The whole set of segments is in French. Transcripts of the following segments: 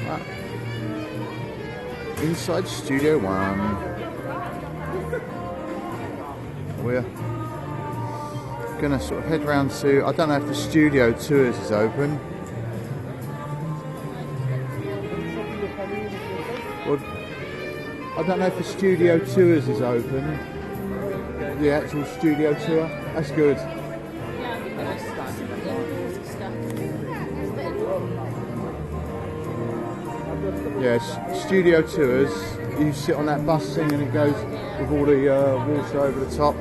Ah. Inside Studio One. We're gonna sort of head round to, I don't know if the Studio Tours is open. Well, I don't know if the Studio Tours is open. The actual Studio Tour. That's good. Yes, Studio Tours. You sit on that bus thing and it goes with all the water over the top.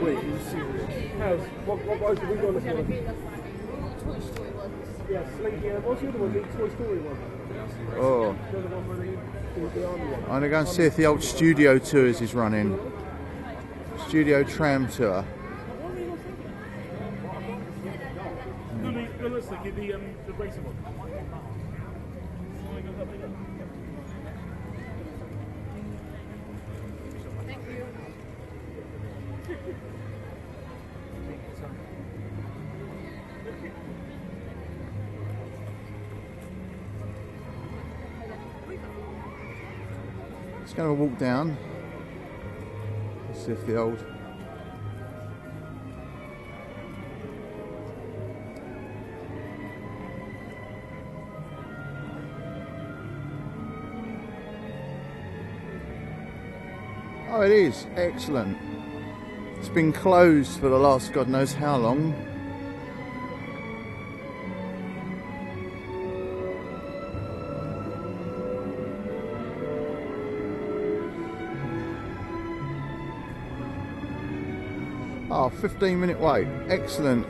Wait, you serious? What boat have we got this one? Yeah, Slinky. What's the other one? The Toy Story one? Oh. The other one where the army one. I'm going to go and see if the old Studio Tours is running. Studio Tram Tour. No, let's look at the racing one. Thank you. Let's go and walk down. Let's see if the old... Oh, it is. Excellent. It's been closed for the last God knows how long. Oh, 15-minute wait. Excellent.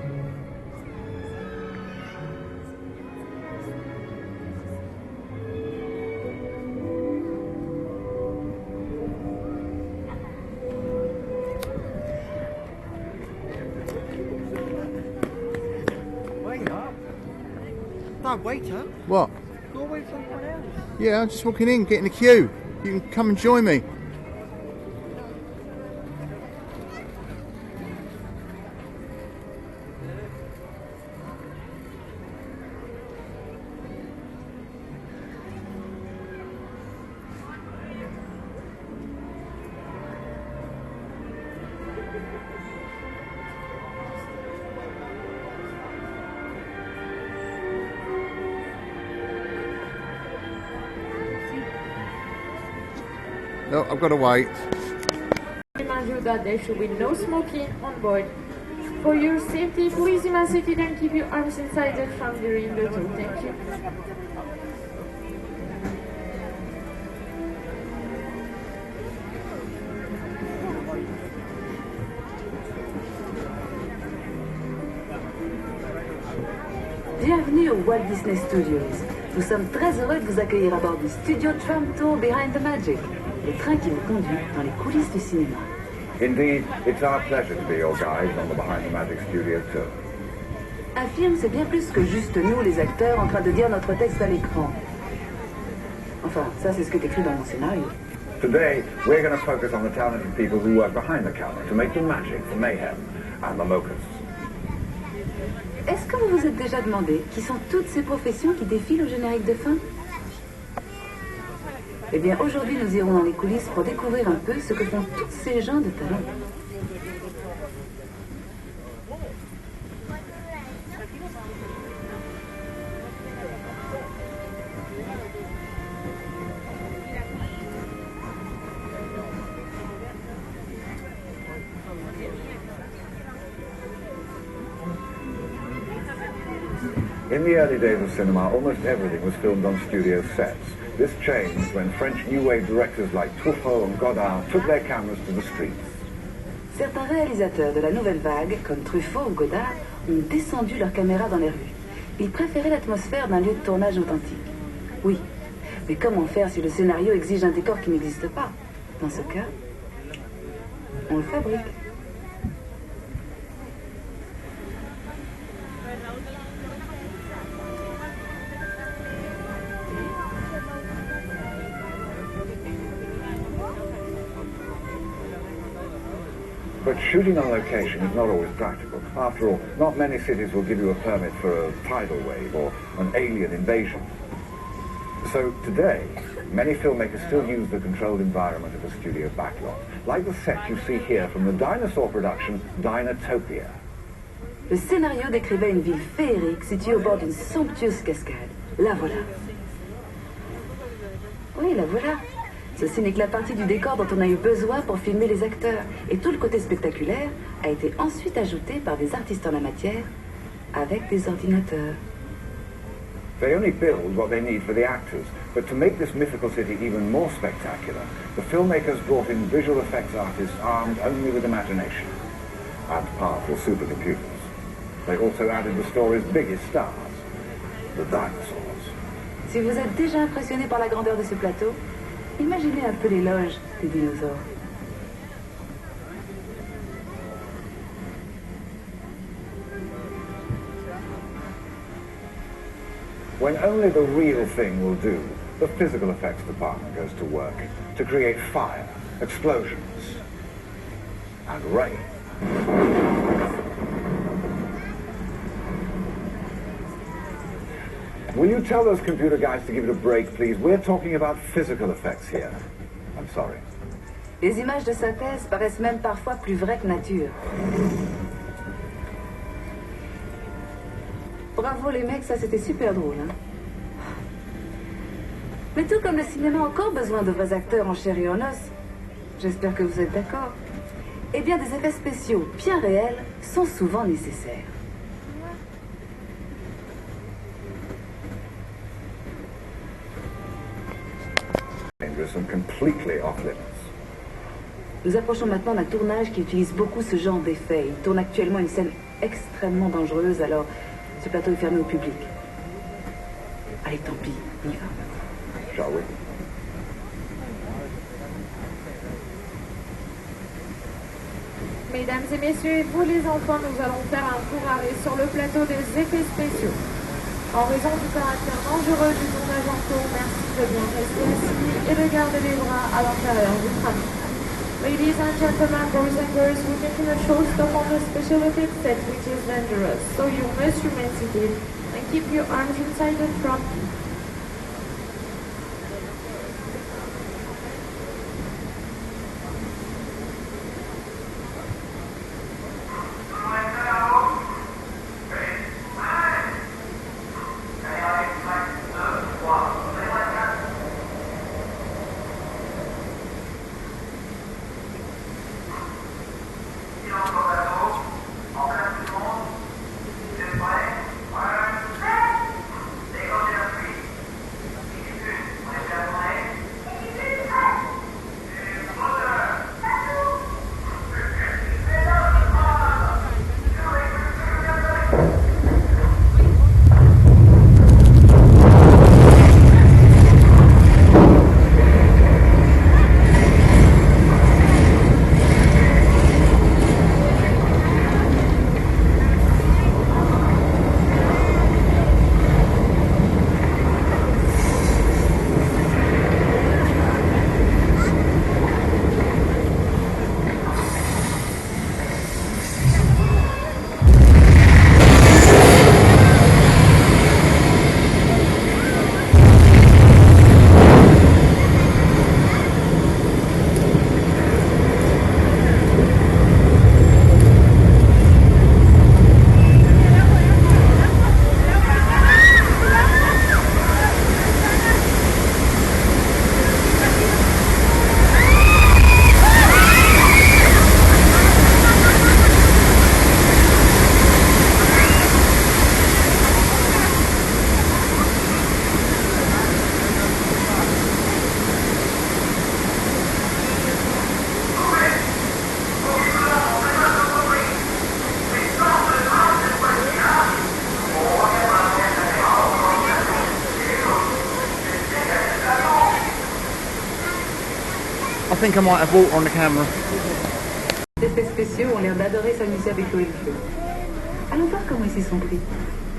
Wait up. No, wait up. What? Go away from someone else. Yeah, I'm just walking in, getting a queue. You can come and join me. No, I've got to wait. Remind you that there should be no smoking on board. For your safety, please remain seated and keep your arms inside the trunk during the tour. Thank you. Bienvenue au Walt Disney Studios. Nous sommes très heureux de vous accueillir à bord du Studio Tram Tour Behind the Magic, le train qui vous conduit dans les coulisses du cinéma. Indeed, it's our pleasure to be your guides on the Behind the Magic Studio Tour. Un film, c'est bien plus que juste nous, les acteurs, en train de dire notre texte à l'écran. Enfin, ça, c'est ce qui est écrit dans mon scénario. Today, we're going to focus on the talented people who work behind the camera to make the magic, the mayhem, and the locusts. Est-ce que vous vous êtes déjà demandé qui sont toutes ces professions qui défilent au générique de fin? Eh bien, aujourd'hui, nous irons dans les coulisses pour découvrir un peu ce que font tous ces gens de talent. In the early days of cinema, almost everything was filmed on studio sets. This changed when French New Wave directors like Truffaut and Godard took their cameras to the streets. Certains réalisateurs de la nouvelle vague, comme Truffaut ou Godard, ont descendu leurs caméras dans les rues. Ils préféraient l'atmosphère d'un lieu de tournage authentique. Oui, mais comment faire si le scénario exige un décor qui n'existe pas? Dans ce cas, on le fabrique. But shooting on location is not always practical. After all, not many cities will give you a permit for a tidal wave or an alien invasion. So today, many filmmakers still use the controlled environment of a studio backlot, like the set you see here from the dinosaur production Dinotopia. Le scénario décrivait une ville féerique située au bord d'une somptueuse cascade. La voilà. Oui, la voilà. Ceci n'est que la partie du décor dont on a eu besoin pour filmer les acteurs. Et tout le côté spectaculaire a été ensuite ajouté par des artistes en la matière avec des ordinateurs. They only build what they need for the actors, but to make this mythical city even more spectacular, the filmmakers brought in visual effects artists armed only with imagination and powerful supercomputers. They also added the story's biggest stars, the dinosaurs. Si vous êtes déjà impressionné par la grandeur de ce plateau, imaginez un peu l'éloge des dinosaures. When only the real thing will do, the physical effects department goes to work to create fire, explosions, and rain. Will you tell those computer guys to give it a break, please? We're talking about physical effects here. I'm sorry. Les images de synthèse paraissent même parfois plus vraies que nature. Bravo les mecs, ça c'était super drôle. Hein? Mais tout comme le cinéma a encore besoin de vrais acteurs en chair et en os, j'espère que vous êtes d'accord, eh bien des effets spéciaux bien réels sont souvent nécessaires. Dangerous and completely off limits. Nous approchons maintenant d'un tournage qui utilise beaucoup ce genre d'effets. Il tourne actuellement une scène extrêmement dangereuse, alors ce plateau est fermé au public. Allez, tant pis, on y va. Shall we? Mesdames et messieurs, et vous les enfants, nous allons faire un court arrêt sur le plateau des effets spéciaux. En raison du caractère dangereux du tournage en cours, merci de bien rester assis et de garder les bras à l'intérieur du crâne. Ladies and gentlemen, boys and girls, we're taking a short stop on the special effects set, which is dangerous, so you must remain seated and keep your arms inside the trunk. I think I might have water on the camera. Les effets spéciaux ont l'air d'adorer s'amuser avec l'eau et le feu. Allons voir comment ils s'y sont pris.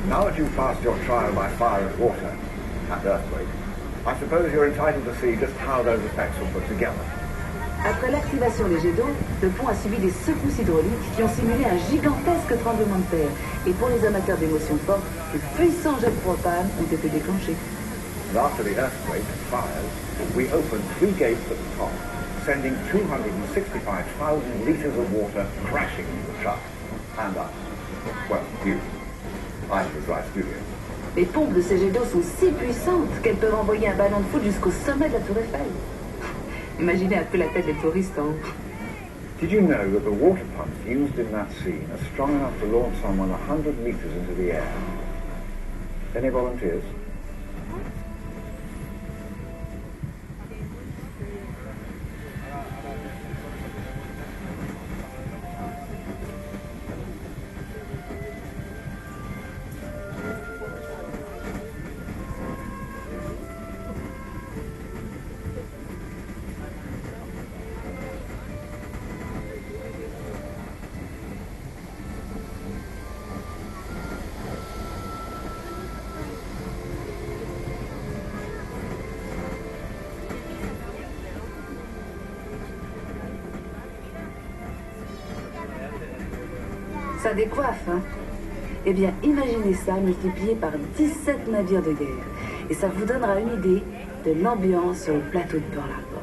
Now that you've passed your trial by fire and water, and earthquake, I suppose you're entitled to see just how those effects were put together. Après l'activation des jets d'eau, le pont a subi des secousses hydrauliques qui ont simulé un gigantesque tremblement de terre. Et pour les amateurs d'émotions fortes, de puissants jets de propane ont été déclenchés. And after the earthquake and fires, we opened 3 gates at the top, sending 265,000 litres of water crashing into the shaft. And us. Well, you. I was right studio. Les pompes de ces jets d'eau sont si puissantes qu'elles peuvent envoyer un ballon de foot jusqu'au sommet de la tour Eiffel. Imaginez un peu la tête des touristes en haut. Did you know that the water pumps used in that scene are strong enough to launch someone 100 metres into the air? Any volunteers? Ça décoiffe, hein? Eh bien, imaginez ça multiplié par 17 navires de guerre. Et ça vous donnera une idée de l'ambiance sur le plateau de Pearl Harbor.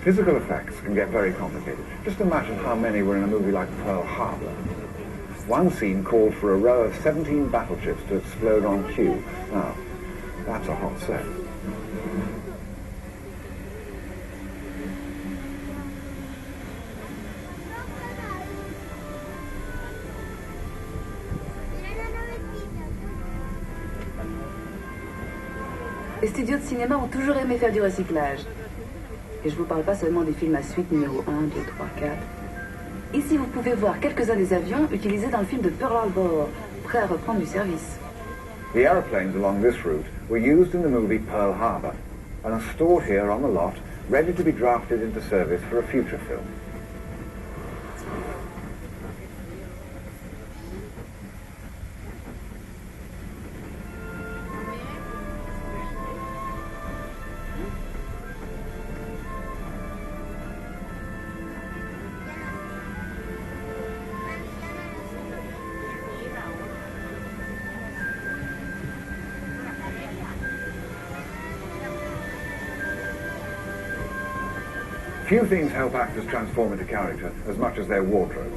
Physical effects can get very complicated. Just imagine how many were in a movie like Pearl Harbor. One scene called for a row of 17 battleships to explode on cue. Now, that's a hot set. Les studios de cinéma ont toujours aimé faire du recyclage. Et je vous parle pas seulement des films à suite numéro 1, 2, 3, 4. Ici, vous pouvez voir quelques-uns des avions utilisés dans le film de Pearl Harbor, prêts à reprendre du service. The aeroplanes along this route were used in the movie Pearl Harbor and are stored here on the lot, ready to be drafted into service for a future film. Few things help actors transform into character as much as their wardrobe.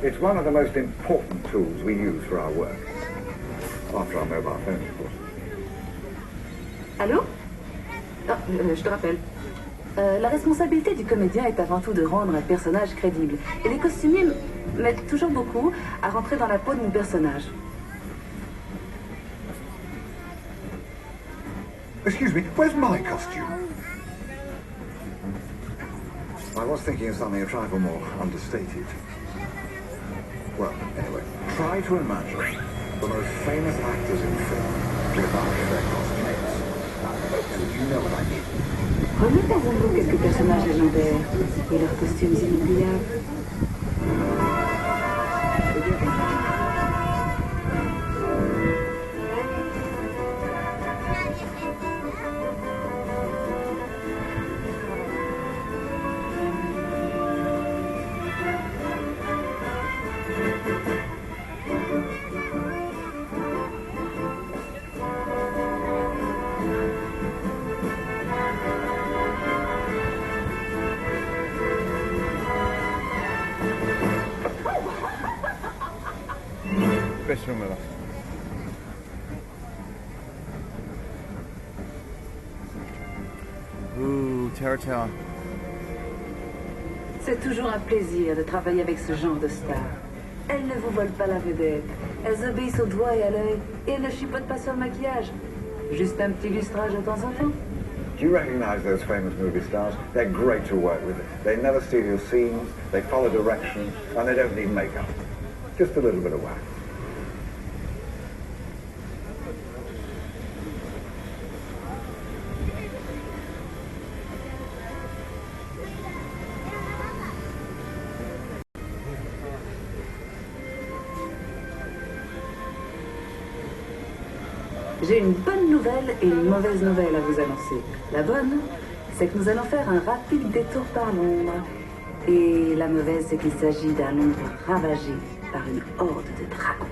It's one of the most important tools we use for our work. After our mobile phones, of course. Allô? Ah, je te rappelle. La responsabilité du comédien est avant tout de rendre un personnage crédible. Et les costumiers m'aident toujours beaucoup à rentrer dans la peau de mon personnage. Excuse me, where's my costume? I was thinking of something a trifle more understated. Well, anyway, try to imagine the most famous actors in film without their costumes. You know what I mean. Remettez à vous quelques personnages légendaires et leurs costumes inoubliables. Best film ever. Ooh, Terror Tower. C'est toujours un plaisir de travailler avec ce genre de stars. Elles ne vous volent pas la vedette. Elles obéissent au doigt et à l'œil. Et elles ne chipotent pas sur le maquillage. Juste un petit lustrage de temps en temps. Do you recognize those famous movie stars? They're great to work with. They never steal your scenes, they follow direction, and they don't need makeup. Just a little bit of wax. J'ai une bonne nouvelle et une mauvaise nouvelle à vous annoncer. La bonne, c'est que nous allons faire un rapide détour par Londres. Et la mauvaise, c'est qu'il s'agit d'un Londres ravagé par une horde de dragons.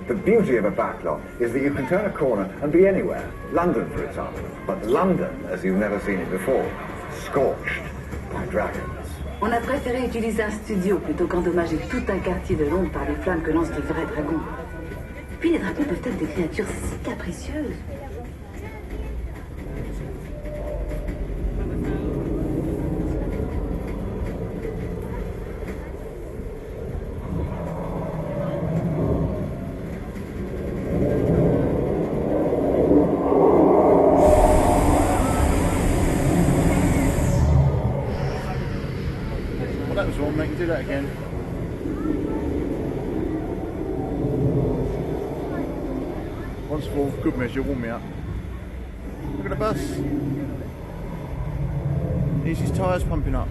The beauty of a backlot is that you can turn a corner and be anywhere. London, for example. But London, as you've never seen it before, scorched by dragons. On a préféré utiliser un studio plutôt qu'endommager tout un quartier de Londres par les flammes que lancent de vrais dragons. Puis les dragons peuvent être des créatures si capricieuses. Well, that was one. They can do that again. Once for good measure, warm me up. Look at the bus. Here's his tyres pumping up.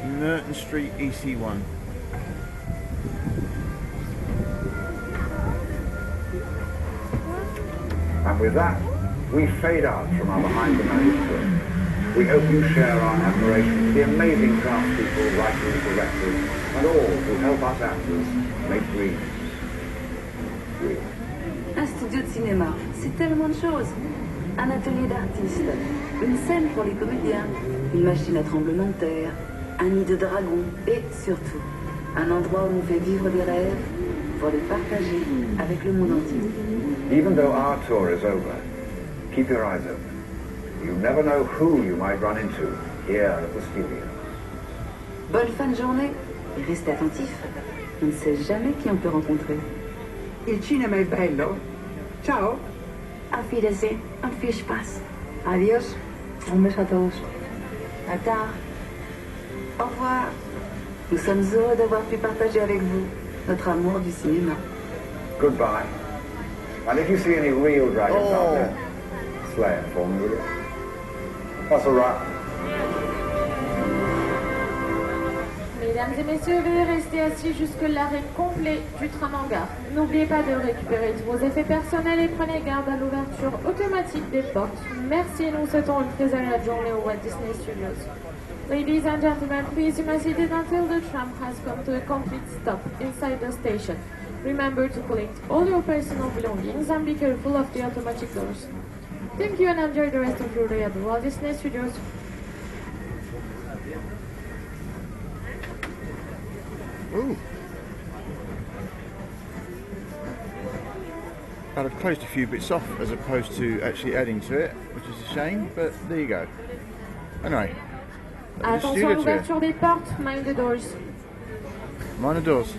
Merton Street EC1. And with that, we fade out from our behind the magic tour. We hope you share our admiration for the amazing craftspeople, writers, directors, and all who help us actors make dreams real. Un studio de cinéma, c'est tellement de choses. Un atelier d'artistes, une scène pour les comédiens, une machine à tremblement de terre, un nid de dragons et surtout, un endroit où on fait vivre des rêves pour les partager avec le monde entier. Even though our tour is over, keep your eyes open. You never know who you might run into here at the studio. Bonne fin de journée et restez attentifs. On ne sait jamais qui on peut rencontrer. Il cinema è bello. Ciao. Auf Wiedersehen und viel Spaß. Adios. Un beso a todos. À tard. Au revoir. Nous sommes heureux d'avoir pu partager avec vous notre amour du cinéma. Goodbye. And if you see any real dragons out there, slay them for me, will you? That's all right. Mesdames et messieurs, veuillez rester assis jusque l'arrêt complet du train en gare. N'oubliez pas de récupérer tous vos effets personnels et prenez garde à l'ouverture automatique des portes. Merci et nous souhaitons une très agréable journée au Walt Disney Studios. Ladies and gentlemen, please remain seated until the tram has come to a complete stop inside the station. Remember to collect all your personal belongings and be careful of the automatic doors. Thank you and enjoy the rest of your day at the Walt Disney Studios. Ooh. I'd have closed a few bits off as opposed to actually adding to it, which is a shame, but there you go. Anyway, that was the Attention à studio tour. l'ouverture des portes, mind the doors. Mind the doors.